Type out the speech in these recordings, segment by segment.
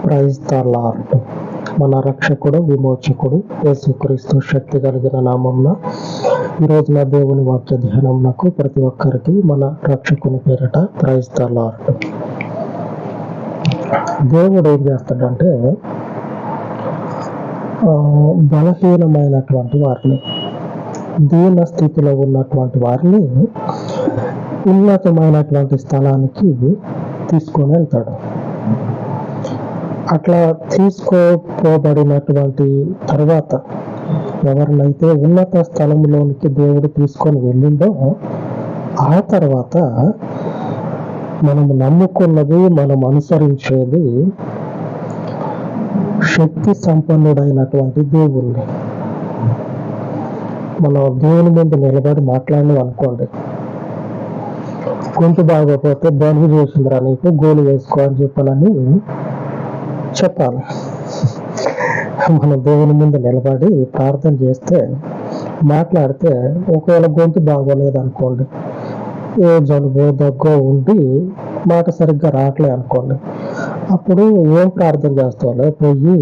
Praise the lord. మన రక్షకుడు విమోచకుడు యేసుక్రీస్తు శక్తి కలిగిన నామంన ఈరోజు నా దేవుని వాక్య ధ్యానంకు ప్రతి ఒక్కరికి మన రక్షకుని పేరిట ప్రైజ్ ద లార్డ్. దేవుడు ఏం చేస్తాడంటే బలహీనమైనటువంటి వారిని, దీన స్థితిలో ఉన్నటువంటి వారిని ఉన్నతమైనటువంటి స్థలానికి తీసుకొని వెళ్తాడు. అట్లా తీసుకోబడినటువంటి తర్వాత ఎవరినైతే ఉన్నత స్థలంలోనికి దేవుడు తీసుకొని వెళ్ళిండో ఆ తర్వాత మనం నమ్ముకున్నది, మనం అనుసరించేది శక్తి సంపన్నుడైనటువంటి దేవుణ్ణి. మనం దేవుని ముందు నిలబడి మాట్లాడినాం అనుకోండి, గొంతు బాగోపోతే బలుగు చేసిందిరా నీకు, గోలు వేసుకో అని చెప్పాలని చెప్పాలి. మనం దేవుని ముందు నిలబడి ప్రార్థన చేస్తే, మాట్లాడితే ఒకవేళ గొంతు బాగోలేదు అనుకోండి, ఏ జలుబు దగ్గు ఉండి మాట సరిగ్గా రావట్లే అనుకోండి, అప్పుడు ఏం ప్రార్థన చేస్తావులే, పోయి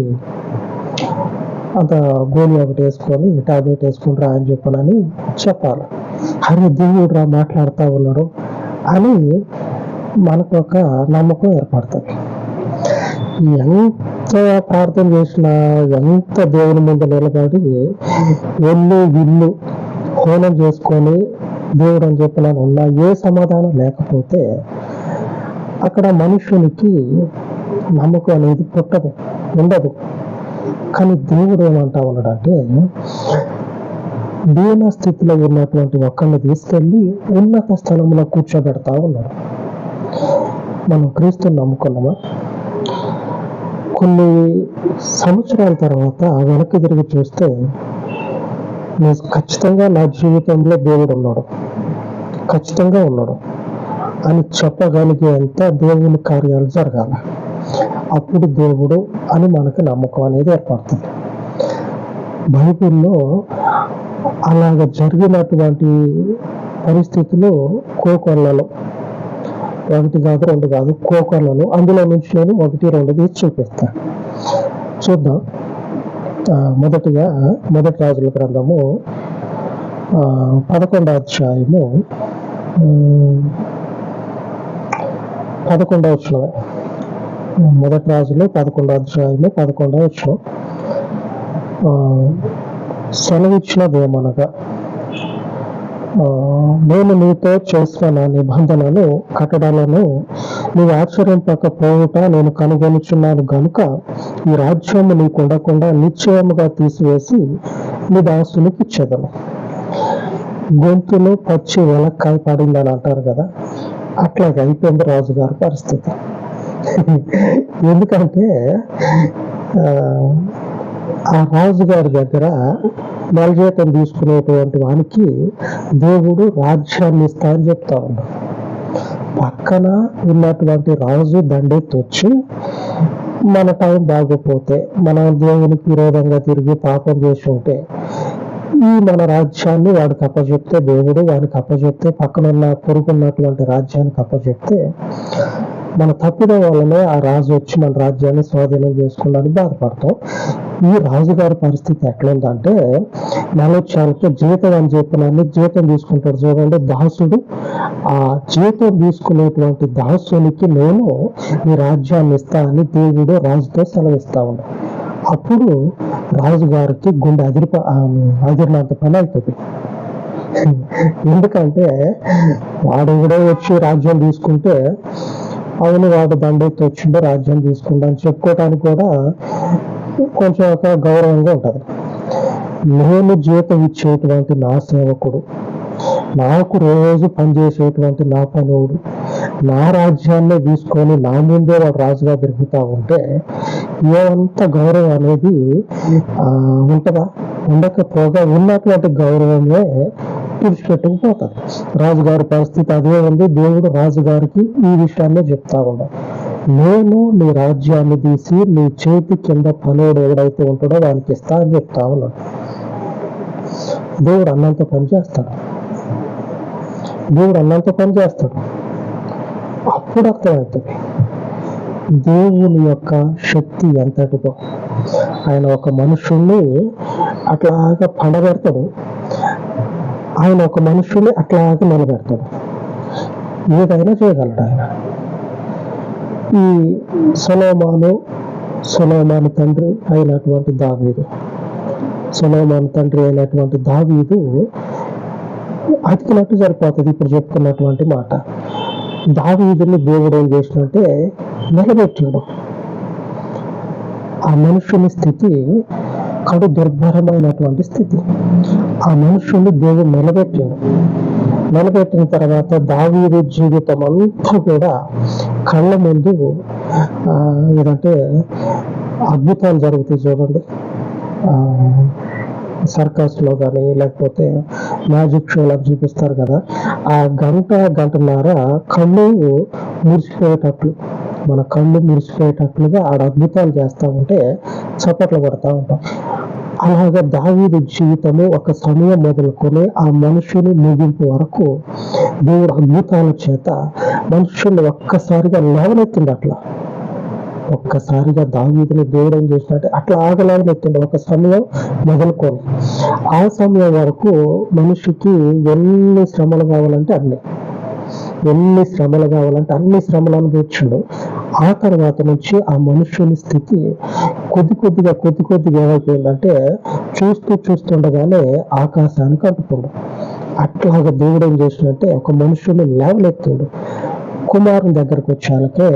అంత గోళీ ఒకటి వేసుకొని టాబ్లెట్ వేసుకుంటారా అని చెప్పనని చెప్పాలి. అరే దేవుడు రా మాట్లాడుతూ ఉన్నాడు అని మనకు ఒక నమ్మకం ఏర్పడుతుంది. ఎంత ప్రార్థన చేసినా, ఎంత దేవుని ముందు నిలబడి ఇల్లు హోనం చేసుకొని దేవుడు అని చెప్పిన ఉన్నా ఏ సమాధానం లేకపోతే అక్కడ మనుషునికి నమ్మకం అనేది ఉండదు. కానీ దేవుడు ఏమంటా ఉన్నాడంటే, దీన స్థితిలో ఉన్నటువంటి ఒక్కరిని తీసుకెళ్ళి ఉన్నత స్థలంలో కూర్చోబెడతా ఉన్నాడు. మనం క్రీస్తుని నమ్ముకున్నామా? కొన్ని సంవత్సరాల తర్వాత వెనక్కి తిరిగి చూస్తే ఖచ్చితంగా నా జీవితంలో దేవుడు ఉన్నాడు, ఖచ్చితంగా ఉన్నాడు అని చెప్పగలిగేంత దేవుని కార్యాలు జరగాలి. అప్పుడు దేవుడు అని మనకి నమ్మకం అనేది ఏర్పడుతుంది. బైబిల్లో అలాగ జరిగినటువంటి పరిస్థితులు కోకొల్లలో, ఒకటి కాదు రెండు కాదు, కోకొల్లలో, అందులో నుంచి నేను 1-2 తీసి చూపిస్తాను. చూద్దాం. మొదటిగా మొదటి రాజుల గ్రంథము 11వ అధ్యాయము 11వ వచనం. మొదటి రాజులు 11వ అధ్యాయము 11వ వచనం. సెలవిచ్చినదేమనగా, నేను నీతో చేసిన నా నిబంధనను కట్టడలను నీవు ఆచరింపకపోవుట నేను కనుగొనుచున్నాను గనుక ఈ రాజ్యము నీకు ఉండకుండా నిశ్చయముగా తీసివేసి నీ దాసునికి ఇచ్చేదను. గొంతులో పచ్చి వెలక్కాయ పడిందని అంటారు కదా, అట్లాగే అయిపోయింది రాజుగారి పరిస్థితి. ఎందుకంటే ఆ రాజుగారి దగ్గర నెలజీతం తీసుకునేటువంటి వానికి దేవుడు రాజ్యాన్ని ఇస్తా అని చెప్తా ఉన్నాడు. పక్కన ఉన్నటువంటి రాజు దండెత్తి వచ్చి మన టైం బాగోపోతే, మనం దేవునికి విరోధంగా తిరిగి పాపం చేసి ఉంటే, ఈ మన రాజ్యాన్ని వాడికి అప్పచెప్తే, దేవుడు వాడికి అప్పచెప్తే, పక్కనున్న పొరుగున్నటువంటి రాజ్యానికి అప్పచెప్తే, మన తప్పిదం వల్లనే ఆ రాజు వచ్చి మన రాజ్యాన్ని స్వాధీనం చేసుకున్నాడని బాధపడతాం. ఈ రాజుగారి పరిస్థితి ఎట్లుందంటే, నెలొచ్చాలకి జీతం అని చెప్పినన్ని జీతం తీసుకుంటాడు చూడండి దాసుడు. ఆ జీతం తీసుకునేటువంటి దాసునికి నేను ఈ రాజ్యాన్ని ఇస్తా అని దేవుడు రాజుతో సెలవిస్తా ఉన్నాడు. అప్పుడు రాజుగారికి గుండె అదిరినంత పని అవుతుంది. ఎందుకంటే వాడు కూడా వచ్చి రాజ్యం తీసుకుంటే, అవును వాడు దండెత్తి వచ్చిండో రాజ్యం తీసుకుంటా అని చెప్పుకోవటానికి కూడా కొంచెం ఒక గౌరవంగా ఉంటుంది. నేను జీతం ఇచ్చేటువంటి నా సేవకుడు, నాకు రోజు పనిచేసేటువంటి నా పనుడు నా రాజ్యాన్నే తీసుకొని నా ముందే వాడు రాజుగా తిరుగుతూ ఉంటే ఏమంత గౌరవం అనేది ఉంటుందా? ఉండకపోగా ఉన్నటువంటి గౌరవమే విడిచిపెట్టుకుపోతుంది. రాజుగారి పరిస్థితి అదే ఉంది. దేవుడు రాజుగారికి ఈ విషయాన్ని చెప్తా ఉన్నాడు, నేను నీ రాజ్యాన్ని తీసి నీ చేతి కింద పనుడు ఎవడైతే ఉంటాడో వానికి ఇస్తా అని చెప్తా ఉన్నాడు. దేవుడు అన్నంత పని చేస్తాడు. అప్పుడు అర్థమవుతుంది దేవుని యొక్క శక్తి ఎంతటిదో. ఆయన ఒక మనుషుల్ని అట్లాగా పండబెడతాడు, ఆయన ఒక మనుషుల్ని అట్లాగా నిలబెడతాడు. ఏదైనా చేయగలడు ఆయన. ఈ సొలొమోను తండ్రి అయినటువంటి దావీదు అతికినట్టు సరిపోతుంది. ఇప్పుడు చెప్పుకున్నటువంటి మాట, దావీదుని దేవుడు ఏం చేసినట్టే నిలబెట్టాడు. ఆ మనుషుని స్థితి కడు దుర్భరమైనటువంటి స్థితి. ఆ మనుషుని దేవుడు నిలబెట్టిన తర్వాత దావీదు జీవితం అంతా కూడా కళ్ళ ముందు ఏదంటే అద్భుతాలు జరుగుతాయి చూడండి. సర్కస్ లో కానీ లేకపోతే మ్యాజిక్ షోలకు చూపిస్తారు కదా, ఆ గంటన్నర కళ్ళు మురిసిపోయేటట్లు, మన కళ్ళు మురిసిపోయేటట్లుగా ఆడ అద్భుతాలు చేస్తూ ఉంటే చప్పట్లు కొడతా ఉంటాం. అలాగా దావీదు జీవితము ఒక సమయం మొదలుకొని ఆ మనుషుని ముగింపు వరకు దేవుడు అద్భుతాల చేత మనుషుల్ని ఒక్కసారిగా లేవనెత్తిండు. ఒక్కసారిగా దావీదుని దేవుడు ఏం చేసినట్టే అట్లా ఆగలేవనెత్తిండు. ఒక సమయం మొదలుకొని ఆ సమయం వరకు మనిషికి ఎన్ని శ్రమలు కావాలంటే అన్ని శ్రమలు అనుభవించిండు. ఆ తర్వాత నుంచి ఆ మనుషుని స్థితి కొద్ది కొద్దిగా ఏమైపోయిందంటే చూస్తుండగానే ఆకాశానికి అంటుకుండు. అట్లాగా దేవుడు ఏం చేసినట్టే ఒక మనుషుని లేవనెత్తిండు. కుమారుని దగ్గరకు వచ్చాకే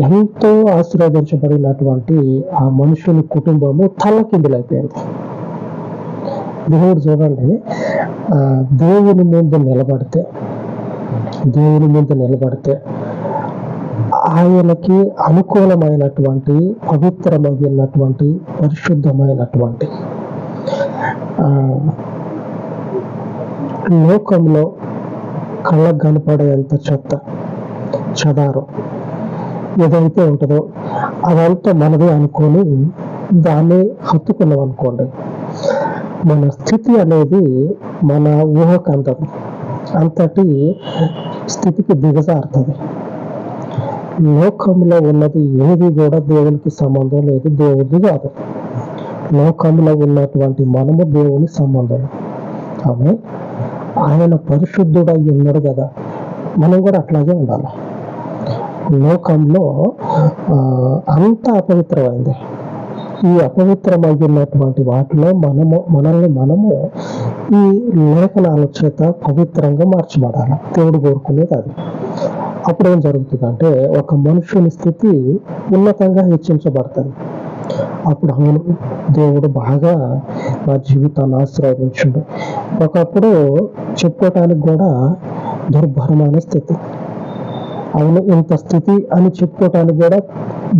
ఎంతో ఆశీర్వదించబడినటువంటి ఆ మనుషుని కుటుంబము తల్లకిందులైపోయింది. దేవుడు చూడండి, దేవుని ముందు నిలబడితే ఆయనకి అనుకూలమైనటువంటి పవిత్రమైనటువంటి పరిశుద్ధమైనటువంటి లోకంలో కళ్ళకు కనపడేంత చెదారం ఏదైతే ఉంటుందో అదంతా మనదే అనుకొని దాన్ని హత్తుకున్నాం అనుకోండి, మన స్థితి అనేది మన ఊహకు అంతటి స్థితికి దిగజారుతుంది. లోకంలో ఉన్నది ఏది కూడా దేవునికి సంబంధం లేదు, దేవుడిది కాదు. లోకంలో ఉన్నటువంటి మనము దేవుని సంబంధం. ఆమె ఆయన పరిశుద్ధుడై ఉన్నాడు కదా, మనం కూడా అట్లాగే ఉండాలి. లోకంలో అంతా అపవిత్రమైంది. ఈ అపవిత్రమైనటువంటి వాటిలో మనము ఈ లేఖనాల చేత పవిత్రంగా మార్చబడాలి. దేవుడు కోరుకునేది అది. అప్పుడు ఏం జరుగుతుందంటే ఒక మనుషుని స్థితి ఉన్నతంగా హెచ్చించబడుతుంది. అప్పుడు అవును, దేవుడు బాగా నా జీవితాన్ని ఆశీర్వదించుండు. ఒకప్పుడు చెప్పుకోవటానికి కూడా దుర్భరమైన స్థితి, అవును ఇంత స్థితి అని చెప్పుకోవటానికి కూడా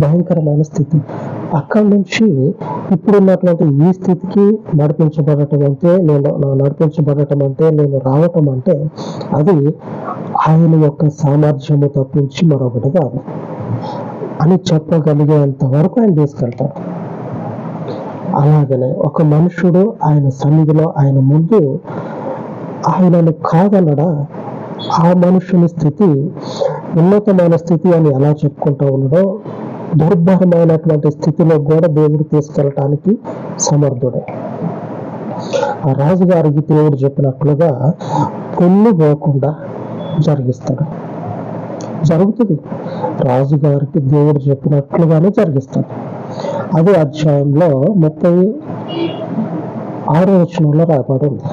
భయంకరమైన స్థితి. అక్కడి నుంచి ఇప్పుడున్నటువంటి ఈ స్థితికి నడిపించబడటం అంటే నేను రావటం అంటే అది ఆయన యొక్క సామర్థ్యము తప్పించి మరొకటి కాదు అని చెప్పగలిగేంత వరకు ఆయన తీసుకెళ్తాడు. అలాగనే ఒక మనుషుడు ఆయన సన్నిధిలో ఆయన ముందు ఆయనను కాదనడా, ఆ మనుషుని స్థితి ఉన్నతమైన స్థితి అని ఎలా చెప్పుకుంటూ ఉన్నాడో దుర్భరమైనటువంటి స్థితిలో కూడా దేవుడు తీసుకెళ్ళటానికి సమర్థుడే. ఆ రాజుగారికి దేవుడు చెప్పినట్లుగా పొల్లు పోకుండా జరుగుతుంది. రాజుగారికి దేవుడు చెప్పినట్లుగానే జరిగిస్తాడు. అదే అధ్యాయంలో 36వ వచనంలో రాయబడి ఉంది.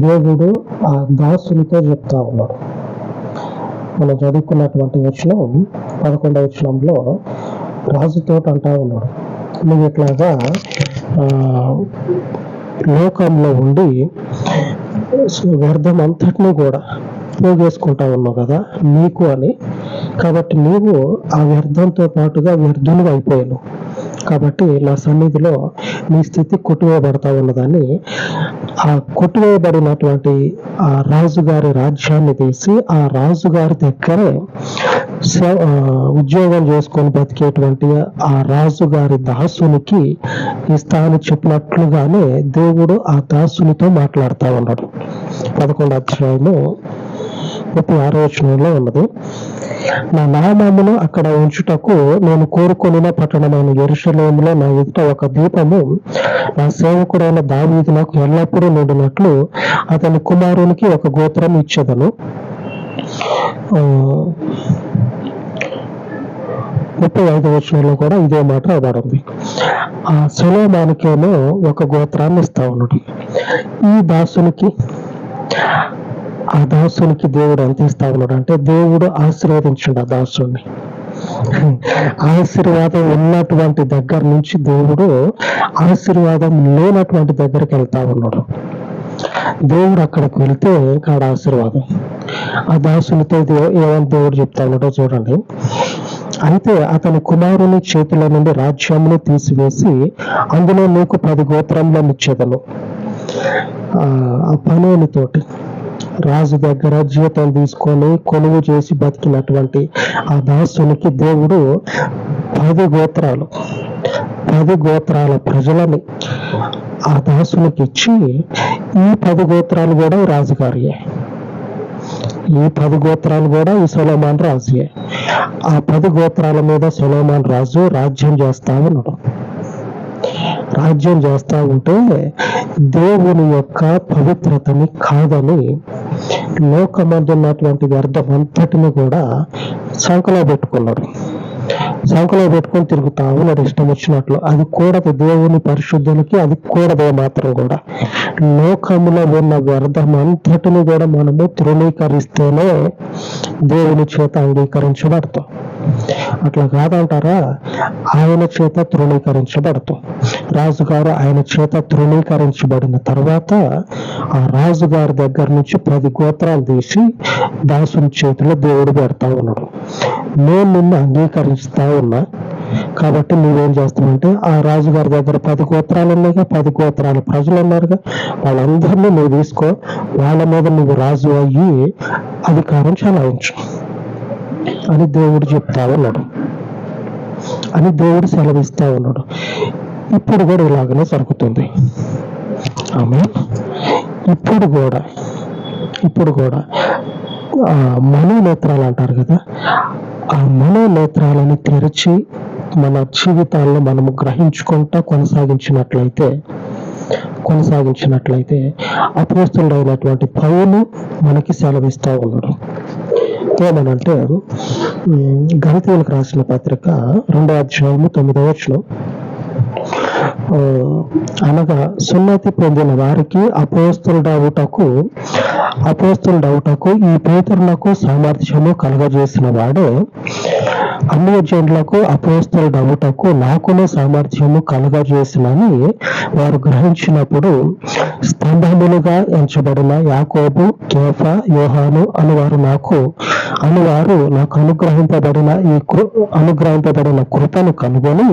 దేవుడు ఆ దాసునితో చెప్తా ఉన్నాడు. మనం చదువుకున్నటువంటి వచనం 11వ వచనంలో రాజుతో అంటా ఉన్నాడు, నువ్వు ఇట్లాగా లోకంలో ఉండి వ్యర్థం అంతటినీ కూడా పోగేసుకుంటా ఉన్నావు కదా నీకు అని. కాబట్టి నీవు ఆ వ్యర్థంతో పాటుగా వ్యర్థులు అయిపోయాను. కాబట్టి నా సన్నిధిలో నీ స్థితి కొట్టివేయబడతా ఉన్నదని ఆ కొట్టివేయబడినటువంటి ఆ రాజుగారి రాజ్యాన్ని తీసి ఆ రాజుగారి దగ్గరే ఉద్యోగం చేసుకొని బతికేటువంటి ఆ రాజుగారి దాసునికి ఇస్తా అని చెప్పినట్లుగానే దేవుడు ఆ దాసునితో మాట్లాడుతూ ఉన్నాడు. 11వ అధ్యాయము 36 ఉన్నది. నా నామమును అక్కడ ఉంచుటకు నేను కోరుకొనిన పట్టణమైన యెరూషలేములో నా ఎదుట ఒక దీపము నా సేవకుడైన దావీదు నాకు ఎల్లప్పుడూ నుండినట్లు అతని కుమారునికి ఒక గోత్రం ఇచ్చేదను. 35 కూడా ఇదే మాట రాబడింది. ఆ సొలొమోనుకేమో ఒక గోత్రాన్ని ఇస్తా ఉన్నాడు. ఈ దాసునికి దేవుడు ఎంత ఇస్తా ఉన్నాడు అంటే, దేవుడు ఆశీర్వదించండు ఆ దాసుని. ఆశీర్వాదం ఉన్నటువంటి దగ్గర నుంచి దేవుడు ఆశీర్వాదం లేనటువంటి దగ్గరికి వెళ్తా ఉన్నాడు. దేవుడు అక్కడికి వెళ్తే కాడ ఆశీర్వాదం. ఆ దాసునితో ఏమని దేవుడు చెప్తా ఉన్నాడో చూడండి. అయితే అతని కుమారుని చేతుల నుండి రాజ్యమును తీసివేసి అందులో నీకు 10 గోత్రములను ఇచ్చేదను. ఆ పనేనితోటి రాజు దగ్గర జీతం తీసుకొని కొనుగోలు చేసి బతికినటువంటి ఆ దాసునికి దేవుడు 10 గోత్రాల ప్రజలని ఆ దాసునికి ఇచ్చి, ఈ 10 గోత్రాలు కూడా రాజుగారియే, ఈ 10 గోత్రాలు కూడా ఈ సొలొమోను రాజుయే. ఆ 10 గోత్రాల మీద సొలొమోను రాజు రాజ్యం చేస్తా ఉన్నాడు. రాజ్యం చేస్తా ఉంటే దేవుని యొక్క పవిత్రతని కాదని లోకమందు ఉన్నటువంటి వ్యర్థం అంతటిని కూడా సంకలో పెట్టుకున్నాడు. సంకలో పెట్టుకొని తిరుగుతా ఉన్నాడు ఇష్టం వచ్చినట్లు. అది కూడదు, దేవుని పరిశుద్ధులకి అది కూడదే మాత్రం కూడా. లోకములో ఉన్న వ్యర్థం అంతటిని కూడా మనము తృణీకరిస్తేనే దేవుని చేత అంగీకరించబడతాం. అట్లా కాదంటారా? ఆయన చేత తృణీకరించబడతాం. రాజుగారు ఆయన చేత తృణీకరించబడిన తర్వాత ఆ రాజుగారి దగ్గర నుంచి 10 గోత్రాలు తీసి దాసుని చేతిలో దేవుడు పెడతా ఉన్నాడు. నేను నిన్ను అంగీకరిస్తా ఉన్నా కాబట్టి నువ్వేం చేస్తావంటే, ఆ రాజుగారి దగ్గర 10 గోత్రాలు ఉన్నాయిగా, 10 గోత్రాల ప్రజలు ఉన్నారుగా, వాళ్ళందరినీ నువ్వు తీసుకో, వాళ్ళ మీద నువ్వు రాజు అయ్యి అధికారం చలాయించు అని దేవుడు చెప్తా ఉన్నాడు, అని దేవుడు సెలవిస్తా ఉన్నాడు. ఇప్పుడు కూడా ఇలాగనే జరుగుతుంది. ఆమె ఇప్పుడు కూడా మనోనేత్రాలు అంటారు కదా, ఆ మనోనేత్రాలను తెరిచి మన జీవితాల్లో మనము గ్రహించుకుంటా కొనసాగించినట్లయితే అపోస్తలుడైనటువంటి పౌలు మనకి సెలవిస్తా ఉన్నాడు. ఏమనంటే, గలతీయులకు రాసిన పత్రిక 2:9 అనగా సున్నతి పొందిన వారికి అపోస్తలుడవుటకు ఈ పేతురులకు సామర్థ్యము కలుగజేసిన వాడే అన్యజనులకు అపోస్తలుడవుటకు నాకునే సామర్థ్యము కలుగజేసినని వారు గ్రహించినప్పుడు స్తంభములుగా ఎంచబడిన యాకోబు, కేఫా, యోహాను అనువారు నాకు అనుగ్రహింపబడిన కృపను కనుగొని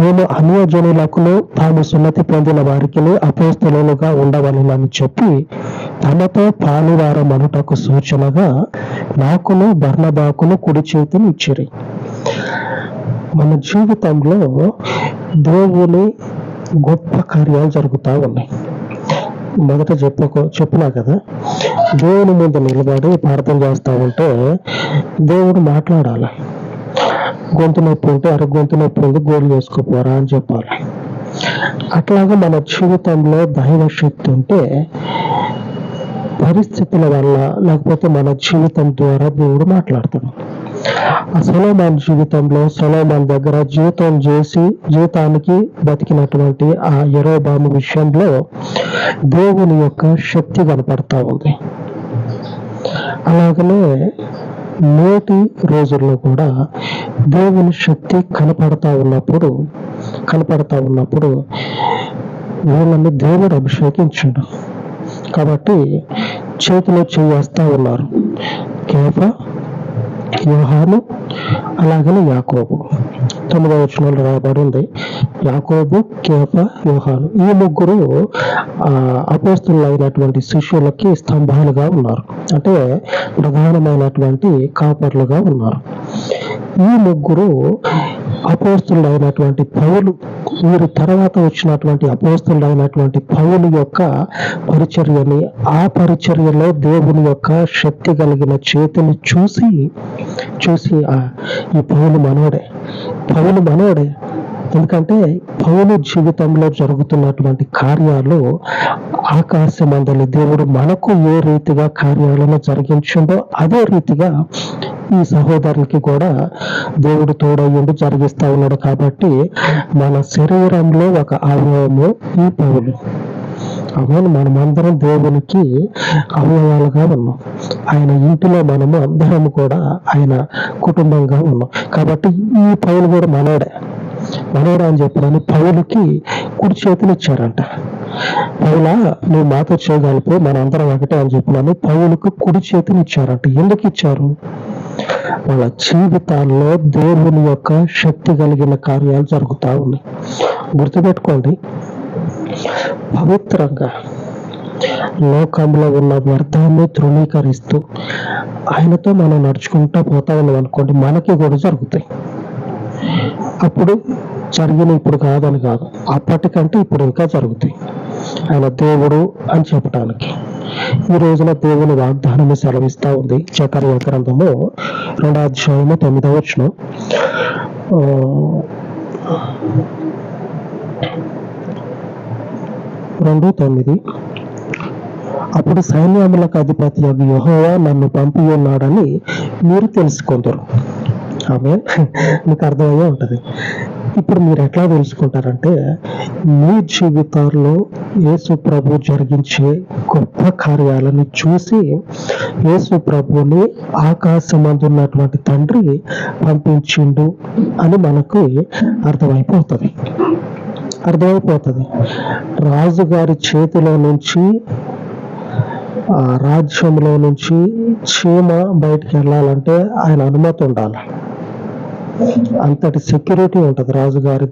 నేను అన్యజనులకును తాము సున్నతి పొందిన వారికి అపోస్తలులుగా ఉండవలెనని చెప్పి తమతో పాలువారం అనుటకు సూచనగా నాకును బర్నబాకును కుడి చేతిని ఇచ్చిరి. మన జీవితంలో దేవుని గొప్ప కార్యాలు జరుగుతూ ఉన్నాయి. మొదట చెప్పినా కదా, దేవుని ముందు నిలబడి ప్రార్థన చేస్తూ ఉంటే దేవుడు మాట్లాడాలి. గొంతు నొప్పి ఉంటే గొంతు నొప్పి ఉంది, గోళ్ళు వేసుకోపోరా అని చెప్పాలి. అట్లాగా మన జీవితంలో దైవ శక్తి ఉంటే పరిస్థితుల వల్ల లేకపోతే మన జీవితం ద్వారా దేవుడు మాట్లాడతాడు. ఆ సొలొమోను జీవితంలో సొలొమోను దగ్గర జీతానికి బతికినటువంటి ఆ యెరోబాము విషయంలో దేవుని యొక్క శక్తి కనపడతా ఉంది. అలాగనే నేటి రోజుల్లో కూడా దేవుని శక్తి కనపడతా ఉన్నప్పుడు వీళ్ళని దేవుడు అభిషేకించాడు కాబట్టి చేతిలో చేయేస్తా ఉన్నారు. కేఫా, యోహాను, అలాగనే యాకోబు. 9వ రాయబడి ఉంది, యాకోబు, కేఫా, యోహాను. ఈ ముగ్గురు అపోస్తలులు అయినటువంటి శిష్యులకి స్తంభాలుగా ఉన్నారు, అంటే ప్రధానమైనటువంటి కాపర్లుగా ఉన్నారు. ఈ ముగ్గురు అపోస్తులుడైనటువంటి పౌలు, వీరు తర్వాత వచ్చినటువంటి అపోస్తులుడైనటువంటి పౌలు యొక్క పరిచర్యని, ఆ పరిచర్యలో దేవుని యొక్క శక్తి కలిగిన చేతిని చూసి ఈ పౌలు మనోడే. ఎందుకంటే పౌలు జీవితంలో జరుగుతున్నటువంటి కార్యాలు ఆకాశమందలి దేవుడు మనకు ఏ రీతిగా కార్యాలను జరిగించిందో అదే రీతిగా ఈ సహోదరునికి కూడా దేవుడు తోడయ్యుండి జరిగిస్తా ఉన్నాడు. కాబట్టి మన శరీరంలో ఒక అవయవము ఈ పౌలు. అవును, మనమందరం దేవునికి అవయవాలుగా ఉన్నాం. ఆయన ఇంటిలో మనము అందరం కూడా ఆయన కుటుంబంగా ఉన్నాం. కాబట్టి ఈ పౌలు కూడా మనోడే అని చెప్పినని పౌలుకి కుడి చేతిని ఇచ్చారంట. పౌలా, నువ్వు మాతో చేయగలిపి మనందరం ఒకటే అని చెప్పినాను. పౌలుకు కుడి చేతిని ఇచ్చారంట. ఎందుకు ఇచ్చారు? వాళ్ళ జీవితాల్లో దేవుని యొక్క శక్తి కలిగిన కార్యాలు జరుగుతూ ఉన్నాయి. గుర్తుపెట్టుకోండి, పవిత్రంగా లోకంలో ఉన్న వ్యర్థాన్ని తృణీకరిస్తూ ఆయనతో మనం నడుచుకుంటూ పోతా ఉన్నాం అనుకోండి, మనకి కూడా జరుగుతాయి. అప్పుడు జరిగిన ఇప్పుడు కాదని కాదు, అప్పటికంటే ఇప్పుడు ఇంకా జరుగుతాయి. ఆయన దేవుడు అని చెప్పడానికి ఈ రోజున దేవుని వాగ్దానము సెలవిస్తా ఉంది. జకర్యా గ్రంథము 2వ అధ్యాయము 9వ వచనం. 2:9. అప్పుడు సైన్యములకు అధిపతి యెహోవా నన్ను పంపి ఉన్నాడని మీరు తెలుసుకుందరు. ఆమె మీకు అర్థమయ్యే ఉంటది. ఇప్పుడు మీరు ఎట్లా తెలుసుకుంటారంటే, మీ జీవితాల్లో యేసు ప్రభు జరిగించే గొప్ప కార్యాలను చూసి యేసు ప్రభుని ఆకాశమందున్నటువంటి తండ్రి పంపించిండు అని మనకు అర్థమైపోతుంది. రాజుగారి చేతిలో నుంచి, ఆ రాజ్యంలో నుంచి చీమ బయటికి వెళ్ళాలంటే ఆయన అనుమతి ఉండాలి. అంతటి సెక్యూరిటీ ఉంటుంది రాజుగారి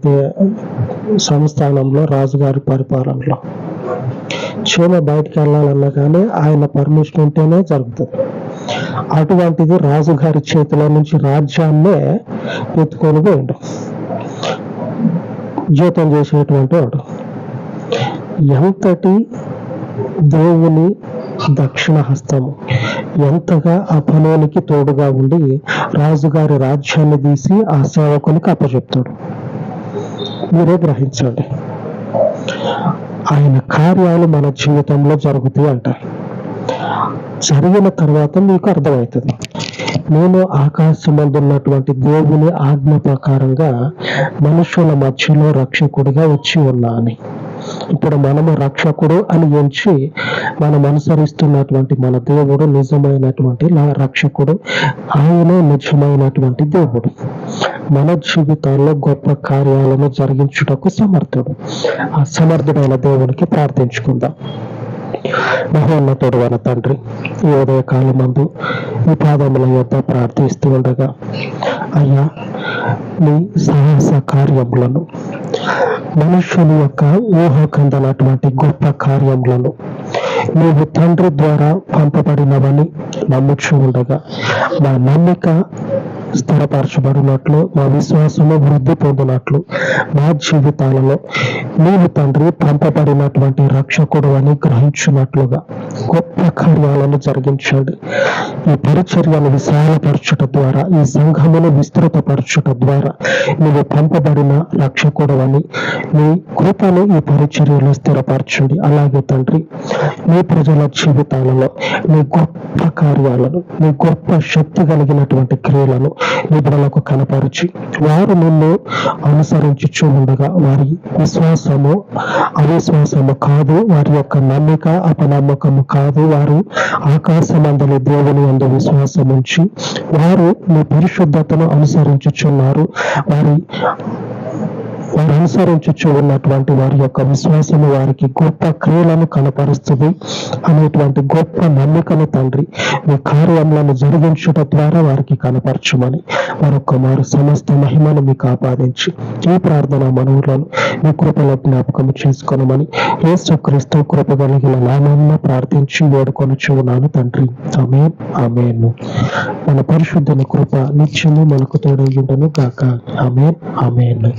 సంస్థానంలో, రాజుగారి పరిపాలనలో. చీమ బయటికి వెళ్ళాలన్నా కానీ ఆయన పర్మిషన్ ఉంటేనే జరుగుతుంది. అటువంటిది రాజుగారి చేతిలో నుంచి రాజ్యాన్నే ఎత్తుకొని పోయిండు జీతం చేసేటువంటి వాడు. ఎంతటి దేవుని దక్షిణ హస్తము, ఎంతగా ఆ పనునికి తోడుగా ఉండి రాజుగారి రాజ్యాన్ని తీసి ఆ సేవకునికి అప్పచెప్తాడు. మీరే గ్రహించండి. ఆయన కార్యాలు మన జీవితంలో జరుగుతాయి అంటారు. జరిగిన తర్వాత మీకు అర్థమవుతుంది, నేను ఆకాశమందున్నటువంటి దేవుని ఆజ్ఞ ప్రకారంగా మనుషుల మధ్యలో రక్షకుడిగా వచ్చి ఉన్నా అని. ఇప్పుడు మనము రక్షకుడు అని ఎంచి మనం అనుసరిస్తున్నటువంటి మన దేవుడు నిజమైనటువంటి రక్షకుడు. ఆయనే నిజమైనటువంటి దేవుడు. మన జీవితాల్లో గొప్ప కార్యాలను జరిగించుటకు సమర్థుడు. ఆ సమర్థుడైన దేవునికి ప్రార్థించుకుందాం. మహోన్నతుడు అయిన తండ్రి, ఈ ఉదయకాలమందు ఈ పాదముల యొద్ద ప్రార్థిస్తూ ఉండగా, అయ్యా, నీ సాహస కార్యములను, మనుషుని యొక్క ఊహకందనటువంటి గొప్ప కార్యములను నీవు తండ్రి ద్వారా పంపబడినవని నమ్ముచూ ఉండగా మా నమ్మిక స్థిరపరచబడినట్లు, మా విశ్వాసము వృద్ధి పొందినట్లు, మా జీవితాలలో నీవు తండ్రి పంపబడినటువంటి రక్షకుడు అని గ్రహించినట్లుగా గొప్ప కార్యాలను జరిగించండి. ఈ పరిచర్యను విశాలపరచుట ద్వారా, ఈ సంఘమును విస్తృతపరచుట ద్వారా నీవు పంపబడిన రక్షకుడు అని నీ కృపను ఈ పరిచర్యలో స్థిరపరచండి. అలాగే తండ్రి, నీ ప్రజల జీవితాలలో నీ గొప్ప కార్యాలను, నీ గొప్ప శక్తి కలిగినటువంటి క్రియలను నిధులకు కనపరిచి వారు నిన్ను అనుసరించుచూ ఉండగా వారి విశ్వాసము అవిశ్వాసము కాదు, వారి యొక్క నమ్మిక అపనమ్మకము కాదు, వారు ఆకాశమందలి దేవుని యందు విశ్వాసం ఉంచి వారు నీ పరిశుద్ధతను అనుసరించుచున్నారు. వారి వారు అనుసరించుచు ఉన్నటువంటి వారి యొక్క విశ్వాసము వారికి గొప్ప క్రియలను కనపరుస్తుంది అనేటువంటి గొప్ప నమ్మికను తండ్రి మీ కార్యములను జరిగించుట ద్వారా వారికి కనపరచుమని మరొక మారు సమస్త మహిమను మీకు ఆపాదించి ఈ ప్రార్థన మనవులను మీ కృపలో జ్ఞాపకం చేసుకొనమని యేసుక్రీస్తు కృప కలిగిన నామమున ప్రార్థించి వేడుకొనుచు ఉన్నాను తండ్రి. ఆమేన్ ఆమేన్. మన పరిశుద్ధుని కృప నిత్యము మనకు తోడై ఉండును గాక. ఆమేన్ ఆమేన్.